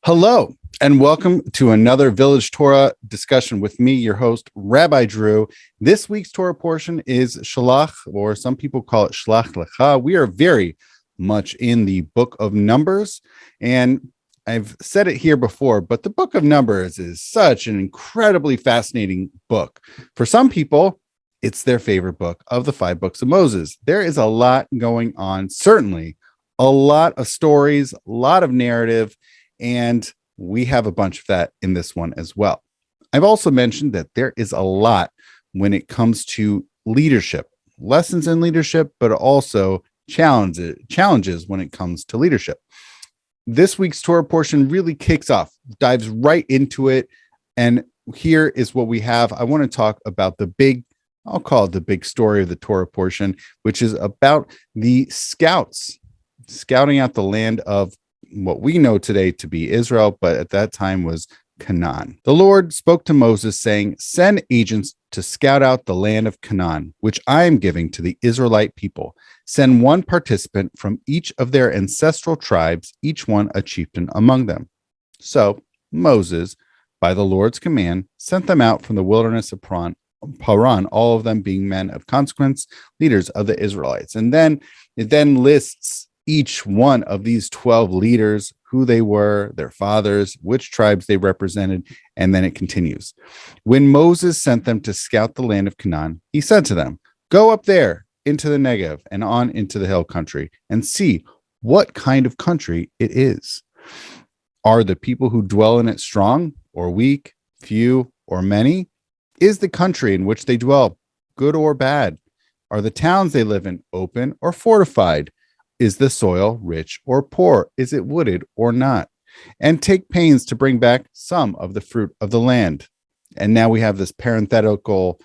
Hello, and welcome to another Village Torah discussion with me, your host, Rabbi Drew. This week's Torah portion is Shelakh, or some people call it Shelakh Lekha. We are very much in the book of Numbers, and I've said it here before, but the book of Numbers is such an incredibly fascinating book. For some people, it's their favorite book of the 5 books of Moses. There is a lot going on, certainly a lot of stories, a lot of narrative, and we have a bunch of that in this one as well. I've also mentioned that there is a lot when it comes to leadership, lessons in leadership, but also challenges when it comes to leadership. This week's Torah portion really kicks off, dives right into it. And here is what we have. I want to talk about I'll call it the big story of the Torah portion, which is about the scouting out the land of what we know today to be Israel, but at that time was Canaan. The Lord spoke to Moses saying, "Send agents to scout out the land of Canaan, which I am giving to the Israelite people. Send one participant from each of their ancestral tribes, each one a chieftain among them." So Moses, by the Lord's command, sent them out from the wilderness of Paran, all of them being men of consequence, leaders of the Israelites. And then it lists each one of these 12 leaders, who they were, their fathers, which tribes they represented, and then it continues. When Moses sent them to scout the land of Canaan, he said to them, "Go up there into the Negev and on into the hill country and see what kind of country it is. Are the people who dwell in it strong or weak, few or many? Is the country in which they dwell good or bad? Are the towns they live in open or fortified? Is the soil rich or poor? Is it wooded or not? And take pains to bring back some of the fruit of the land." And now we have this parenthetical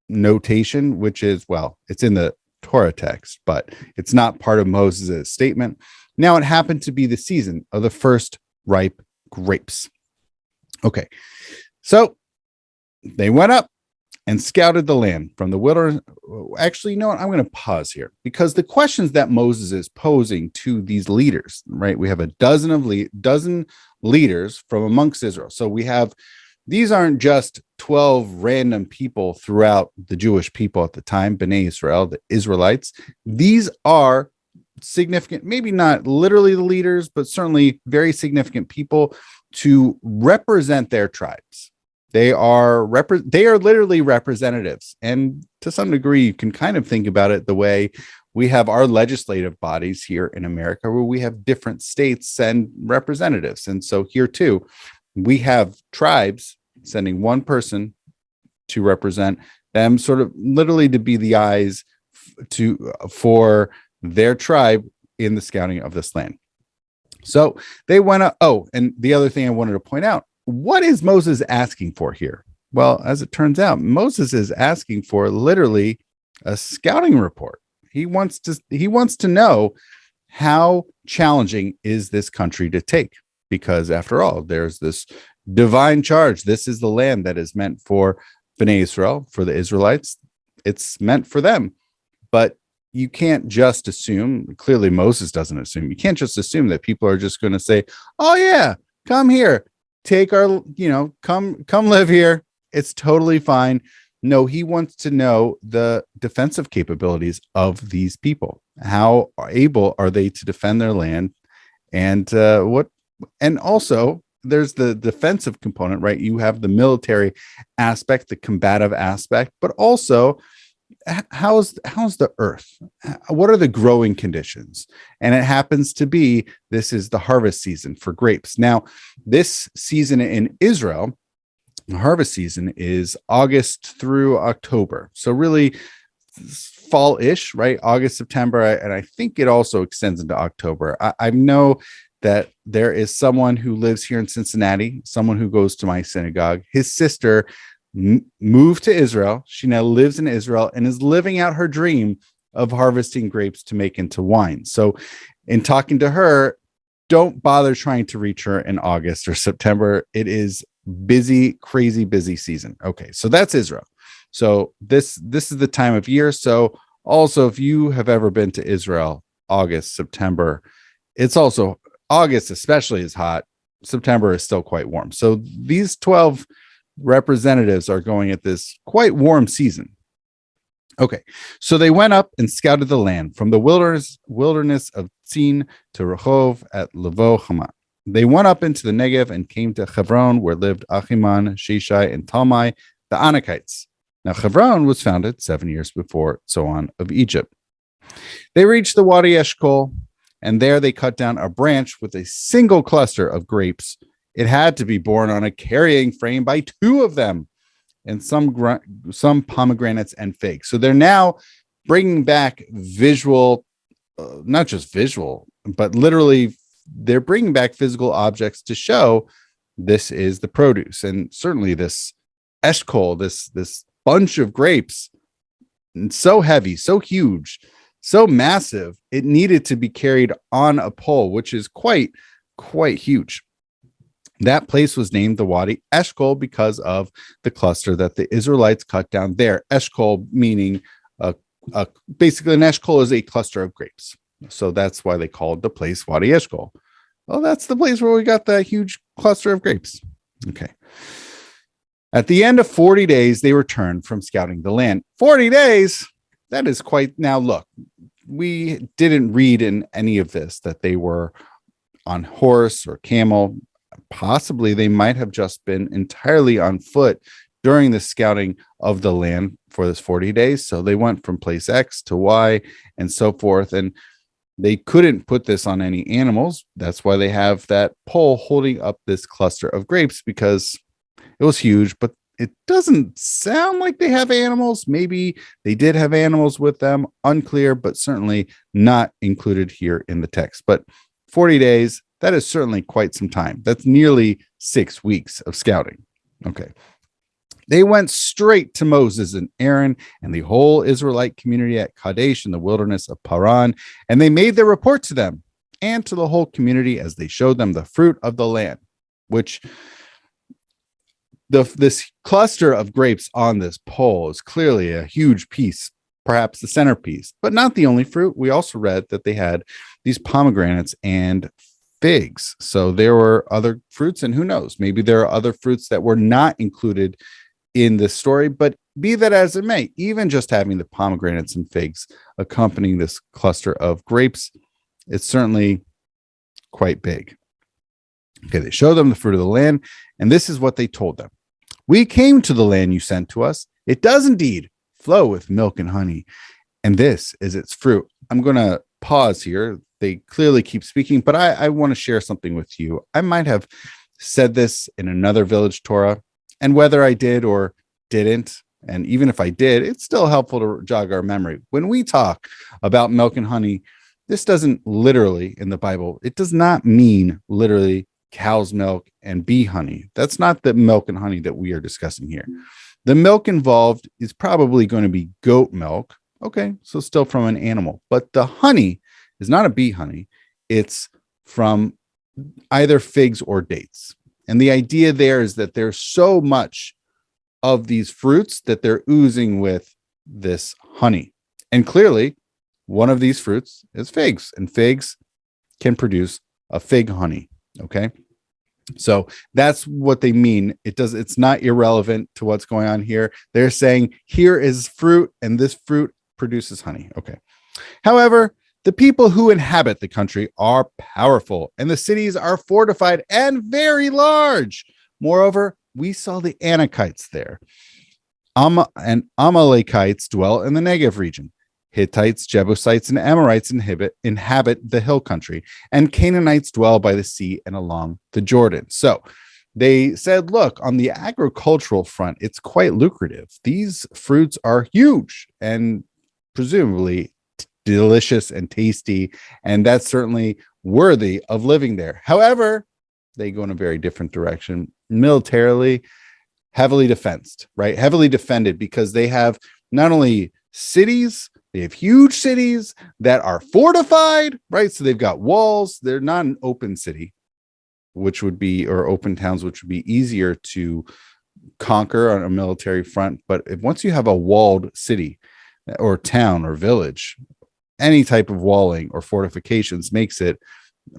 notation, which is, well, it's in the Torah text, but it's not part of Moses' statement. Now it happened to be the season of the first ripe grapes. Okay, so they went up and scouted the land from the wilderness. Actually, you know what? I'm going to pause here because the questions that Moses is posing to these leaders, right? We have a dozen leaders from amongst Israel. So these aren't just 12 random people throughout the Jewish people at the time, Bnei Israel, the Israelites. These are significant, maybe not literally the leaders, but certainly very significant people to represent their tribes. They are literally representatives. And to some degree, you can kind of think about it the way we have our legislative bodies here in America, where we have different states send representatives. And so here too, we have tribes sending one person to represent them, sort of literally to be the eyes for their tribe in the scouting of this land. So they went up. Oh, and the other thing I wanted to point out, what is Moses asking for here? Well, as it turns out, Moses is asking for literally a scouting report. He wants to know how challenging is this country to take, because after all, there's this divine charge. This is the land that is meant for Bnei Israel, for the Israelites. It's meant for them. But you can't just assume, clearly Moses doesn't assume, you can't just assume that people are just going to say, "Oh yeah, come here. Take our, come live here. It's totally fine." No, he wants to know the defensive capabilities of these people. How able are they to defend their land? And and also there's the defensive component, right? You have the military aspect, the combative aspect, but also how's the earth? What are the growing conditions? And it happens to be, this is the harvest season for grapes. Now, this season in Israel, the harvest season is August through October. So really fall-ish, right? August, September, and I think it also extends into October. I know that there is someone who lives here in Cincinnati, someone who goes to my synagogue. His sister moved to Israel. She now lives in Israel and is living out her dream of harvesting grapes to make into wine. So in talking to her, don't bother trying to reach her in August or September. It is busy, crazy busy season. Okay, so that's Israel. So this is the time of year. So also, if you have ever been to Israel, August, September, it's also August especially is hot. September is still quite warm. So these 12 representatives are going at this quite warm season. Okay, so they went up and scouted the land from the wilderness of Tzin to Rehov at Levo Hama. They went up into the Negev and came to Hebron, where lived Achiman, Sheshai, and Talmai, the Anakites. Now, Hebron was founded 7 years before Zoan of Egypt. They reached the Wadi Eshkol, and there they cut down a branch with a single cluster of grapes. It had to be borne on a carrying frame by two of them, and some pomegranates and figs. So they're now bringing back visual, not just visual, but literally they're bringing back physical objects to show this is the produce. And certainly this eshkol, this bunch of grapes, so heavy, so huge, so massive, it needed to be carried on a pole, which is quite huge. That place was named the Wadi Eshkol because of the cluster that the Israelites cut down there. Eshkol meaning basically an eshkol is a cluster of grapes. So that's why they called the place Wadi Eshkol. Well, that's the place where we got that huge cluster of grapes. Okay. At the end of 40 days, they returned from scouting the land. 40 days? That is quite... Now, look, we didn't read in any of this that they were on horse or camel. Possibly they might have just been entirely on foot during the scouting of the land for this 40 days. So they went from place X to Y and so forth. And they couldn't put this on any animals. That's why they have that pole holding up this cluster of grapes, because it was huge, but it doesn't sound like they have animals. Maybe they did have animals with them. Unclear, but certainly not included here in the text. But 40 days, that is certainly quite some time. That's nearly 6 weeks of scouting. Okay. They went straight to Moses and Aaron and the whole Israelite community at Kadesh in the wilderness of Paran, and they made their report to them and to the whole community as they showed them the fruit of the land, which this cluster of grapes on this pole is clearly a huge piece, perhaps the centerpiece, but not the only fruit. We also read that they had these pomegranates and figs. So there were other fruits, and who knows, maybe there are other fruits that were not included in this story. But be that as it may, even just having the pomegranates and figs accompanying this cluster of grapes, it's certainly quite big. Okay, they show them the fruit of the land, and this is what they told them. We came to the land you sent to us. It does indeed flow with milk and honey, and this is its fruit. I'm going to pause here. They clearly keep speaking, but I want to share something with you. I might have said this in another Village Torah, and whether I did or didn't, and even if I did, it's still helpful to jog our memory. When we talk about milk and honey, this doesn't literally, in the Bible, it does not mean literally cow's milk and bee honey. That's not the milk and honey that we are discussing here. The milk involved is probably going to be goat milk. Okay, so still from an animal. But the honey is not a bee honey. It's from either figs or dates. And the idea there is that there's so much of these fruits that they're oozing with this honey. And clearly, one of these fruits is figs, and figs can produce a fig honey. Okay. So that's what they mean. It's not irrelevant to what's going on here. They're saying here is fruit, and this fruit produces honey. Okay. However, the people who inhabit the country are powerful, and the cities are fortified and very large. Moreover, we saw the Anakites there. And Amalekites dwell in the Negev region. Hittites, Jebusites, and Amorites inhabit the hill country, and Canaanites dwell by the sea and along the Jordan. So they said, look, on the agricultural front, it's quite lucrative. These fruits are huge and presumably delicious and tasty, and that's certainly worthy of living there. However, they go in a very different direction. Militarily, heavily defended, right? Heavily defended, because they have not only cities, they have huge cities that are fortified, right? So they've got walls. They're not an open city, which would be, or open towns, which would be easier to conquer on a military front. But once you have a walled city or town or village, any type of walling or fortifications makes it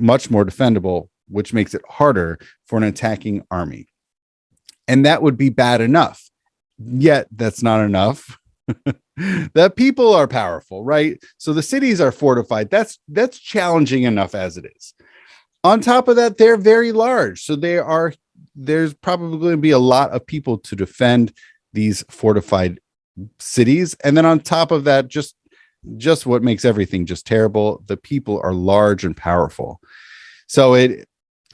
much more defendable which makes it harder for an attacking army. And that would be bad enough. Yet that's not enough. The people are powerful, right? So the cities are fortified. That's challenging enough as it is. On top of that, they're very large. So there's probably going to be a lot of people to defend these fortified cities. And then on top of that, just what makes everything just terrible, the people are large and powerful. So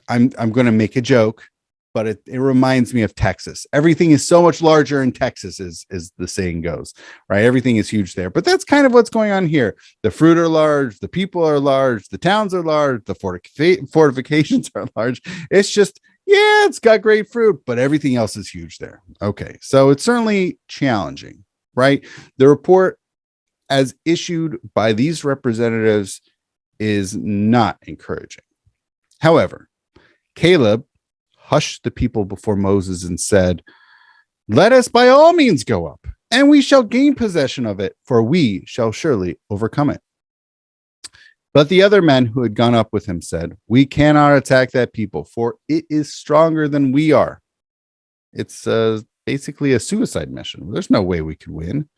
I'm going to make a joke, but it reminds me of Texas. Everything is so much larger in Texas, as the saying goes, right? Everything is huge there. But that's kind of what's going on here. The fruit are large, the people are large, the towns are large, the fortifications are large. It's just, yeah, it's got great fruit, but everything else is huge there. Okay, so it's certainly challenging, right? The report as issued by these representatives is not encouraging. However, Caleb hushed the people before Moses and said, "Let us by all means go up, and we shall gain possession of it, for we shall surely overcome it." But the other men who had gone up with him said, "We cannot attack that people, for it is stronger than we are." It's basically a suicide mission. There's no way we could win.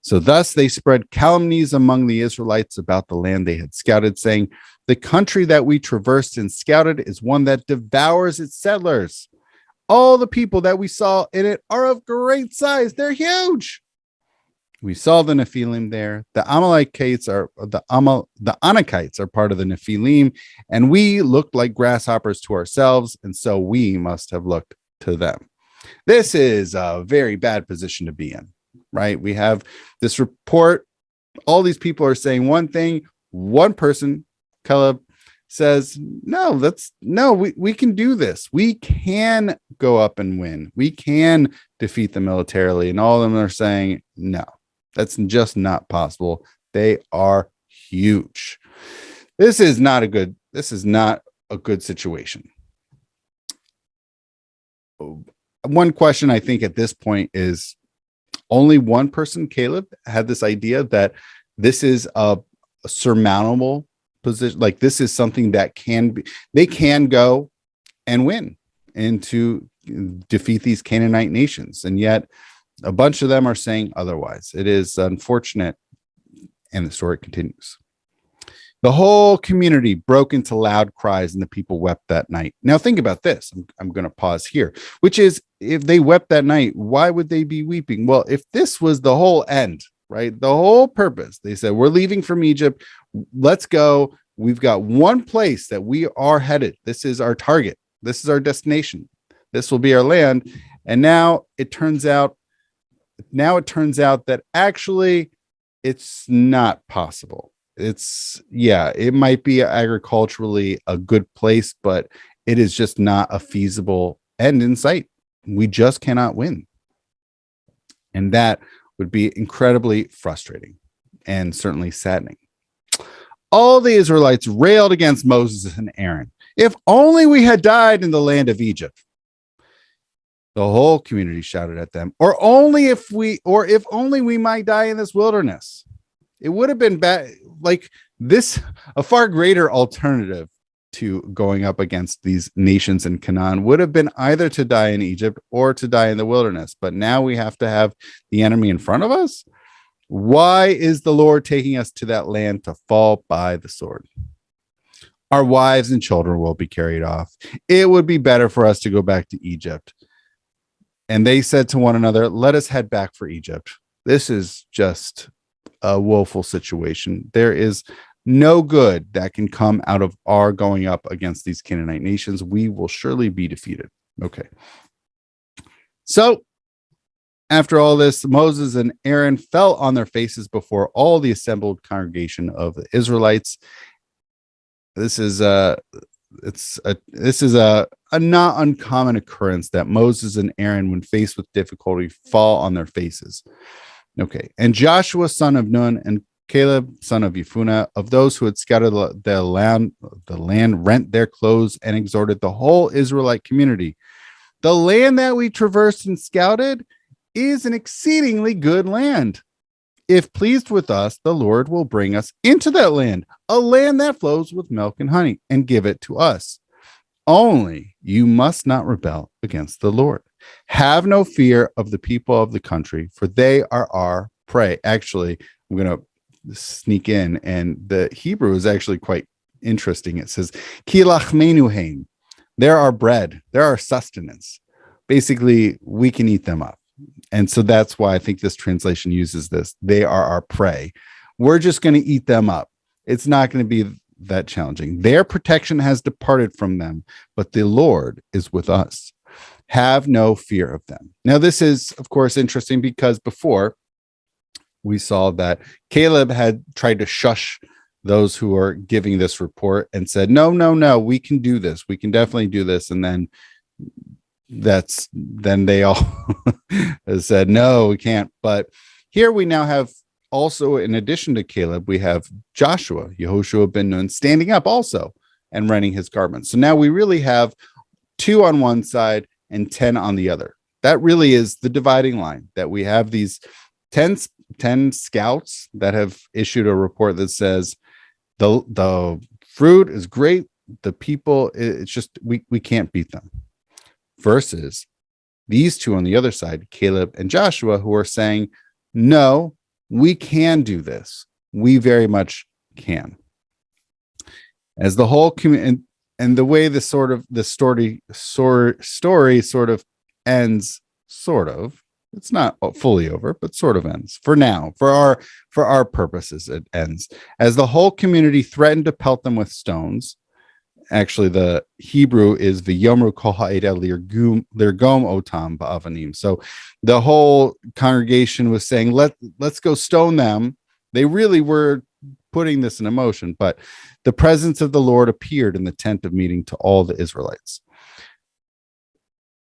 So thus they spread calumnies among the Israelites about the land they had scouted, saying, "The country that we traversed and scouted is one that devours its settlers. All the people that we saw in it are of great size. They're huge. We saw the Nephilim there. The Anakites are part of the Nephilim, and we looked like grasshoppers to ourselves, and so we must have looked to them." This is a very bad position to be in, right? We have this report. All these people are saying one thing. One person, Caleb, says, we can do this. We can go up and win. We can defeat them militarily. And all of them are saying, no, that's just not possible. They are huge. This is not a good situation. One question I think at this point is, only one person, Caleb, had this idea that this is a surmountable position. Like, this is something that they can go and win and to defeat these Canaanite nations. And yet a bunch of them are saying otherwise. It is unfortunate. And the story continues. The whole community broke into loud cries, and the people wept that night. Now think about this. I'm going to pause here, which is, if they wept that night, why would they be weeping? Well, if this was the whole end, right? The whole purpose, they said, we're leaving from Egypt. Let's go. We've got one place that we are headed. This is our target. This is our destination. This will be our land. And now it turns out that actually it's not possible. It might be agriculturally a good place, but it is just not a feasible end in sight. We just cannot win. And that would be incredibly frustrating and certainly saddening. All the Israelites railed against Moses and Aaron. "If only we had died in the land of Egypt." The whole community shouted at them, if only we might die in this wilderness. It would have been bad, like this, a far greater alternative to going up against these nations in Canaan would have been either to die in Egypt or to die in the wilderness. But now we have to have the enemy in front of us. Why is the Lord taking us to that land to fall by the sword? Our wives and children will be carried off. It would be better for us to go back to Egypt. And they said to one another, "Let us head back for Egypt." This is just a woeful situation. There is no good that can come out of our going up against these Canaanite nations. We will surely be defeated. Okay. So after all this, Moses and Aaron fell on their faces before all the assembled congregation of the Israelites. This is a not uncommon occurrence that Moses and Aaron, when faced with difficulty, fall on their faces. Okay. And Joshua, son of Nun, and Caleb, son of Jephunneh, of those who had scattered the land, rent their clothes and exhorted the whole Israelite community. "The land that we traversed and scouted is an exceedingly good land. If pleased with us, the Lord will bring us into that land, a land that flows with milk and honey, and give it to us. Only you must not rebel against the Lord. Have no fear of the people of the country, for they are our prey. Actually, I'm going to sneak in, and the Hebrew is actually quite interesting. It says, Ki lachmenu heim. They're our bread, they're our sustenance. Basically, we can eat them up. And so that's why I think this translation uses this. They are our prey. We're just going to eat them up. It's not going to be that challenging. Their protection has departed from them, but the Lord is with us. Have no fear of them. Now, this is, of course, interesting because before we saw that Caleb had tried to shush those who are giving this report and said, no, no, no, we can do this. We can definitely do this. And then they all said, no, we can't. But here we now have also, in addition to Caleb, we have Joshua, Yehoshua ben Nun, standing up also and rending his garments. So now we really have 2 on one side and 10 on the other. That really is the dividing line, that we have these 10 scouts that have issued a report that says the fruit is great. The people, it's just, we can't beat them. Versus these 2 on the other side, Caleb and Joshua, who are saying, no, we can do this. We very much can. As the whole community, and the way the story sort of ends, it's not fully over, but sort of ends for now. For our purposes, it ends as the whole community threatened to pelt them with stones. Actually, the Hebrew is v'yomru kol ha'eda lirgom otam ba'avanim. So the whole congregation was saying, let's go stone them. They really were putting this in motion, but the presence of the Lord appeared in the tent of meeting to all the Israelites.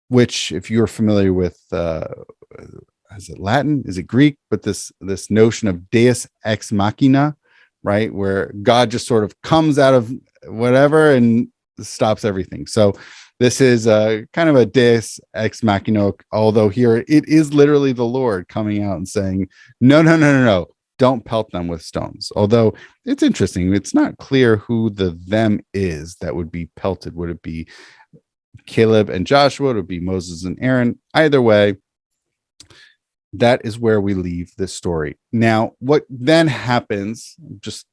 Which, if you're familiar with, is it Latin? Is it Greek? But this notion of Deus ex machina, right, where God just sort of comes out of whatever and stops everything. So this is kind of a Deus ex machina, although here it is literally the Lord coming out and saying, no, don't pelt them with stones. Although it's interesting, it's not clear who the them is that would be pelted. Would it be Caleb and Joshua? Would it be Moses and Aaron? Either way, that is where we leave this story. Now, what then happens just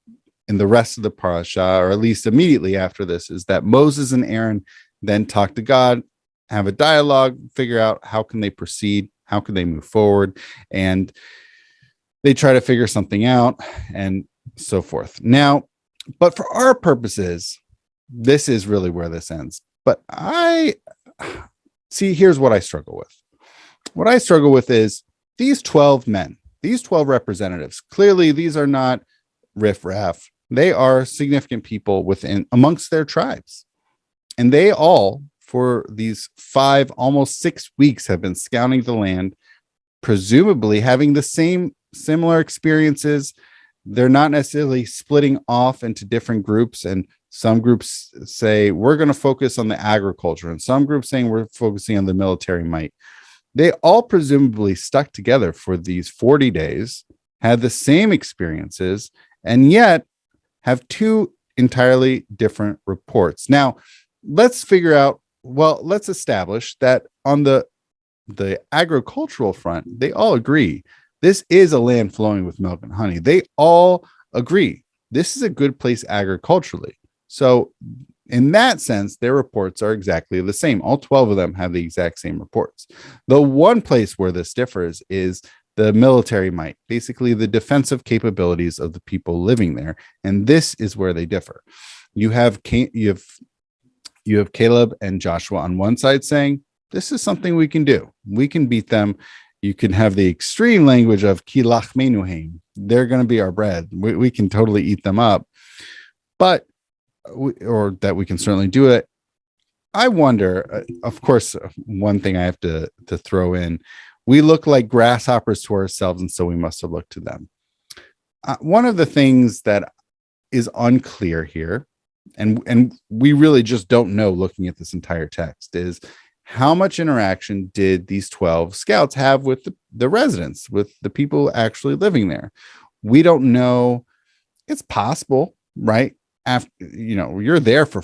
in the rest of the parasha, or at least immediately after this, is that Moses and Aaron then talk to God, have a dialogue, figure out how can they proceed, how can they move forward, and they try to figure something out and so forth. Now, but for our purposes, this is really where this ends. But here's what I struggle with. What I struggle with is these 12 men, these 12 representatives. Clearly, these are not riffraff. They are significant people amongst their tribes. And they all, for these 5, almost 6 weeks, have been scouting the land, presumably having the similar experiences. They're not necessarily splitting off into different groups, and some groups say we're going to focus on the agriculture, and some groups saying we're focusing on the military might. They all presumably stuck together for these 40 days, had the same experiences, and yet have 2 entirely different reports. Now, let's establish that on the agricultural front, they all agree this is a land flowing with milk and honey. They all agree this is a good place agriculturally. So in that sense, their reports are exactly the same. All 12 of them have the exact same reports. The one place where this differs is the military might, basically the defensive capabilities of the people living there. And this is where they differ. You have Caleb and Joshua on one side saying, this is something we can do. We can beat them. You can have the extreme language of ki lachmenu heim. They're going to be our bread. We can totally eat them up. But or that we can certainly do it. I wonder, of course, one thing I have to throw in, we look like grasshoppers to ourselves, and so we must have looked to them. One of the things that is unclear here, and we really just don't know looking at this entire text, is how much interaction did these 12 scouts have with the residents, with the people actually living there? We don't know. It's possible, right? after, you're there for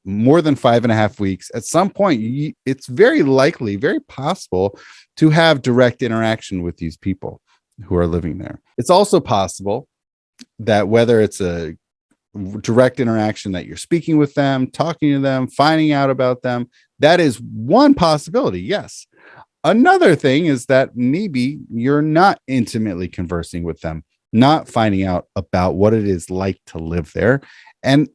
more than 5.5 weeks. At some point, it's very likely, very possible to have direct interaction with these people who are living there. It's also possible that whether it's a direct interaction that you're speaking with them, talking to them, finding out about them, that is one possibility. Yes. Another thing is that maybe you're not intimately conversing with them, not finding out about what it is like to live there, and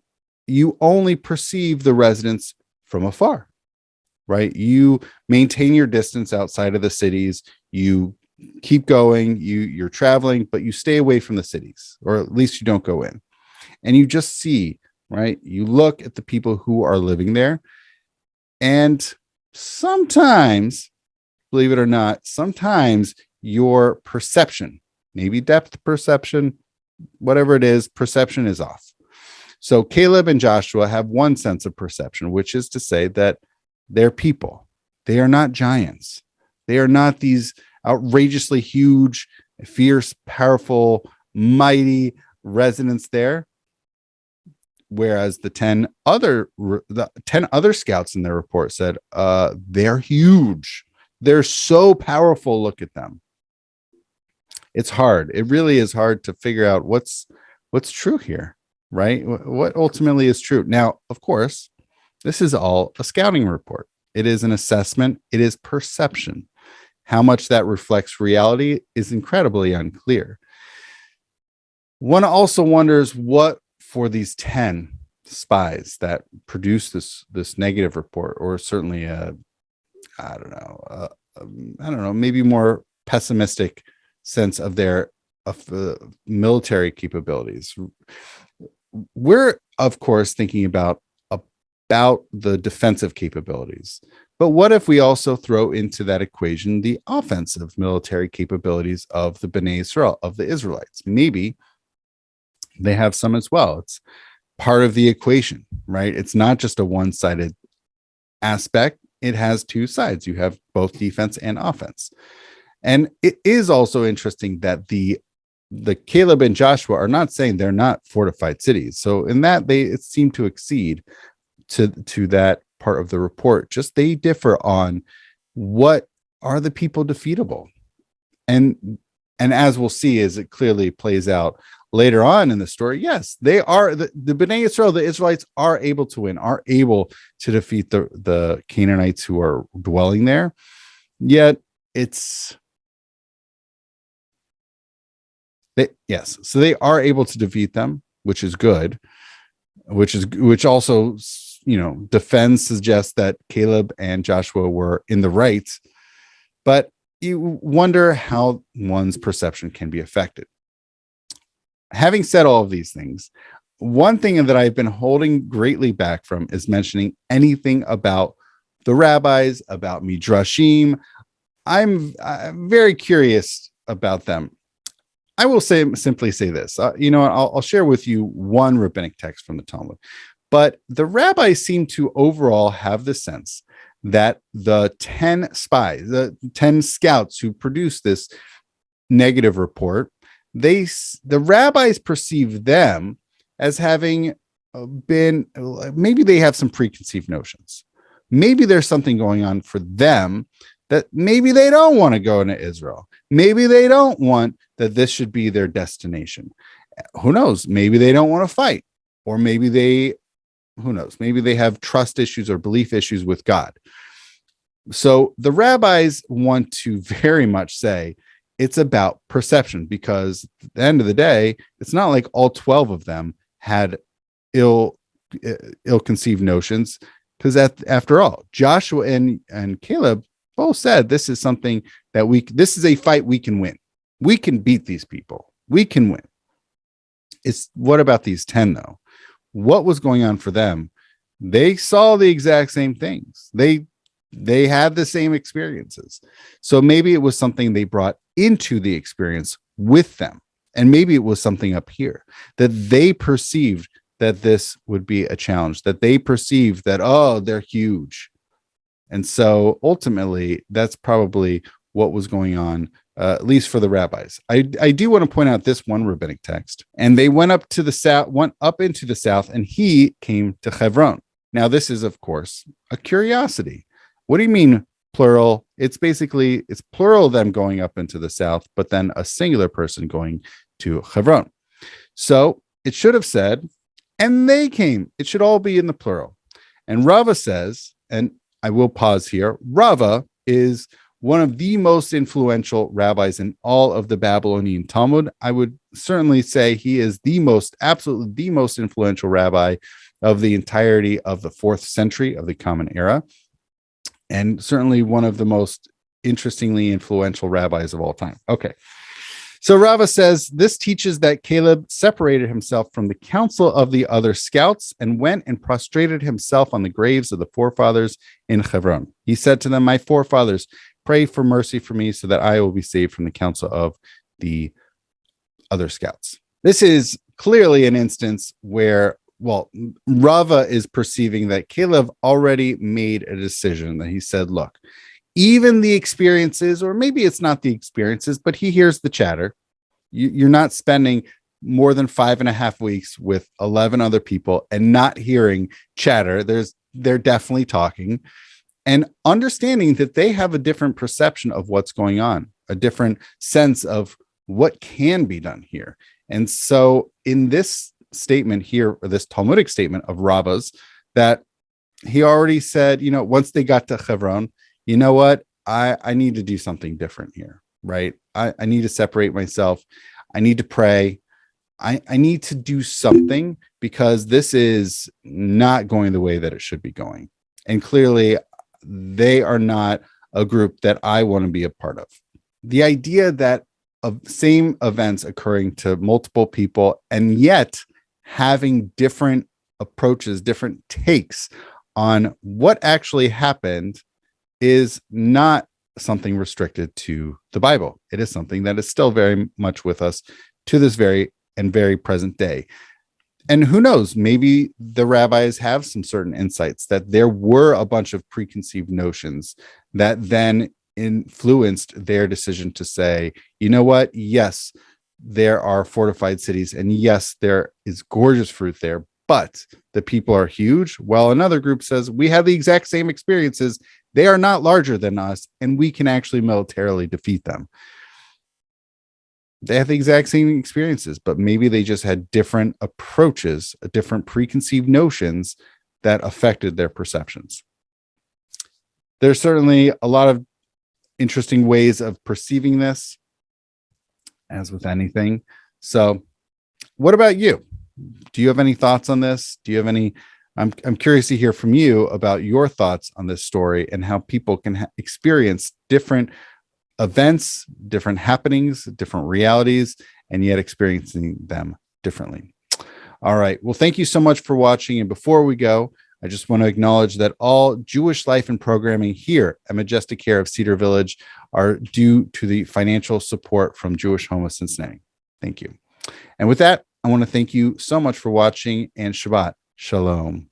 you only perceive the residents from afar, right? You maintain your distance outside of the cities. You keep going, you're traveling, but you stay away from the cities, or at least you don't go in. And you just see, right? You look at the people who are living there, and sometimes, believe it or not, sometimes your perception, maybe depth perception, whatever it is, perception is off. So Caleb and Joshua have one sense of perception, which is to say that they're people. They are not giants. They are not these outrageously huge, fierce, powerful, mighty residents there. Whereas the 10 other scouts in their report said, they're huge. They're so powerful. Look at them. It's hard. It really is hard to figure out what's true here, right? What ultimately is true. Now, of course, this is all a scouting report. It is an assessment. It is perception. How much that reflects reality is incredibly unclear. One also wonders what for these 10 spies that produce this negative report, or certainly I don't know, maybe more pessimistic sense of their military capabilities. We're, of course, thinking about the defensive capabilities. But what if we also throw into that equation the offensive military capabilities of the Bnei Israel, of the Israelites? Maybe they have some as well. It's part of the equation, right? It's not just a one-sided aspect. It has two sides. You have both defense and offense. And it is also interesting that the Caleb and Joshua are not saying they're not fortified cities. So in that, it seemed to accede to that part of the report. Just they differ on what are the people defeatable. And as we'll see, as it clearly plays out later on in the story, yes, they are the Bnei Israel, the Israelites are able to win, are able to defeat the Canaanites who are dwelling there. Yet so they are able to defeat them, which is good, which also, defense suggests that Caleb and Joshua were in the right. But you wonder how one's perception can be affected. Having said all of these things, one thing that I've been holding greatly back from is mentioning anything about the rabbis, about midrashim. I'm very curious about them. I will simply say this. I'll share with you one rabbinic text from the Talmud. But the rabbis seem to overall have the sense that the 10 spies, the 10 scouts who produced this negative report, the rabbis perceive them as having been, maybe they have some preconceived notions. Maybe there's something going on for them that maybe they don't want to go into Israel. Maybe they don't want that this should be their destination. Who knows? Maybe they don't want to fight, or maybe who knows? Maybe they have trust issues or belief issues with God. So the rabbis want to very much say it's about perception, because at the end of the day, it's not like all 12 of them had ill-conceived notions, because after all, Joshua and Caleb both said this is something that this is a fight we can win. We can beat these people. We can win. It's what about these 10 though? What was going on for them? They saw the exact same things. They had the same experiences. So maybe it was something they brought into the experience with them. And maybe it was something up here that they perceived that this would be a challenge, that they perceived that, oh, they're huge. And so ultimately, that's probably what was going on, at least for the rabbis. I do want to point out this one rabbinic text. And they went up to the south, went up into the south, and he came to Hebron. Now, this is, of course, a curiosity. What do you mean plural? It's plural of them going up into the south, but then a singular person going to Hebron. So it should have said, and they came. It should all be in the plural. And Rava says, and I will pause here, Rava is one of the most influential rabbis in all of the Babylonian Talmud. I would certainly say he is absolutely the most influential rabbi of the entirety of the 4th century of the Common Era, and certainly one of the most interestingly influential rabbis of all time. Okay. So Rava says, this teaches that Caleb separated himself from the council of the other scouts and went and prostrated himself on the graves of the forefathers in Hebron. He said to them, my forefathers, pray for mercy for me so that I will be saved from the council of the other scouts. This is clearly an instance where, Rava is perceiving that Caleb already made a decision, that he said, look, even the experiences, or maybe it's not the experiences, but he hears the chatter. You're not spending more than 5.5 weeks with 11 other people and not hearing chatter. They're definitely talking, and understanding that they have a different perception of what's going on, a different sense of what can be done here. And so in this statement here, or this Talmudic statement of Rava's, that he already said, once they got to Hebron, you know what? I need to do something different here, right? I need to separate myself. I need to pray. I need to do something, because this is not going the way that it should be going. And clearly, they are not a group that I want to be a part of. The idea that of same events occurring to multiple people, and yet having different approaches, different takes on what actually happened, is not something restricted to the Bible. It is something that is still very much with us to this very present day. And who knows, maybe the rabbis have some certain insights, that there were a bunch of preconceived notions that then influenced their decision to say, you know what? Yes, there are fortified cities, and yes, there is gorgeous fruit there, but the people are huge. While another group says, we have the exact same experiences. They are not larger than us, and we can actually militarily defeat them. They have the exact same experiences, but maybe they just had different approaches, different preconceived notions that affected their perceptions. There's certainly a lot of interesting ways of perceiving this, as with anything. So what about you? Do you have any thoughts on this? Do you have any? I'm curious to hear from you about your thoughts on this story and how people can experience different events, different happenings, different realities, and yet experiencing them differently. All right. Well, thank you so much for watching. And before we go, I just want to acknowledge that all Jewish life and programming here at Majestic Care of Cedar Village are due to the financial support from Jewish Home of Cincinnati. Thank you. And with that, I want to thank you so much for watching, and Shabbat Shalom.